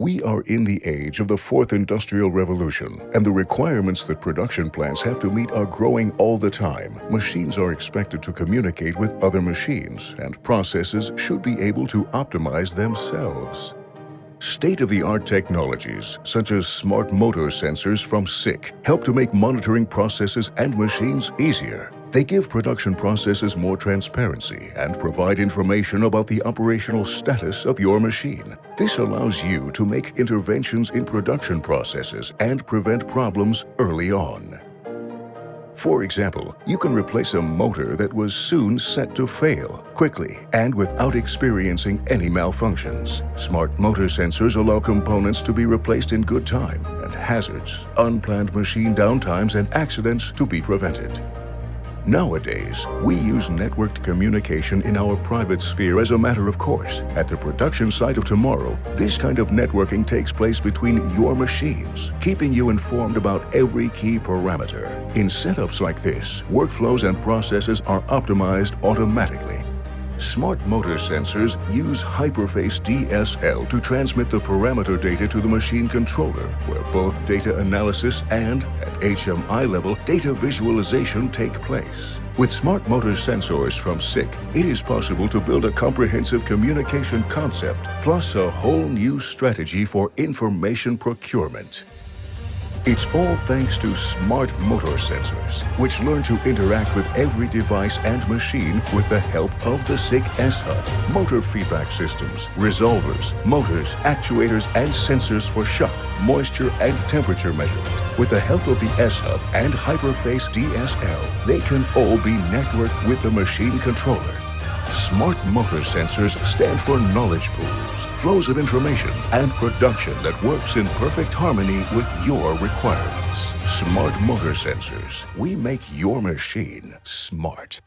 We are in the age of the fourth industrial revolution, and the requirements that production plants have to meet are growing all the time. Machines are expected to communicate with other machines, and processes should be able to optimize themselves. State-of-the-art technologies, such as smart motor sensors from SICK, help to make monitoring processes and machines easier. They give production processes more transparency and provide information about the operational status of your machine. This allows you to make interventions in production processes and prevent problems early on. For example, you can replace a motor that was soon set to fail quickly and without experiencing any malfunctions. Smart motor sensors allow components to be replaced in good time and hazards, unplanned machine downtimes, and accidents to be prevented. Nowadays, we use networked communication in our private sphere as a matter of course. At the production site of tomorrow, this kind of networking takes place between your machines, keeping you informed about every key parameter. In setups like this, workflows and processes are optimized automatically. Smart motor sensors use hyperface DSL to transmit the parameter data to the machine controller, where both data analysis and, at HMI level, data visualization take place. With smart motor sensors from SICK, it is possible to build a comprehensive communication concept, plus a whole new strategy for information procurement. It's all thanks to smart motor sensors, which learn to interact with every device and machine with the help of the SICK S-Hub. Motor feedback systems, resolvers, motors, actuators, and sensors for shock, moisture, and temperature measurement. With the help of the S-Hub and hyperface DSL, they can all be networked with the machine controller. Smart motor sensors stand for knowledge pools, flows of information, and production that works in perfect harmony with your requirements. Smart motor sensors. We make your machine smart.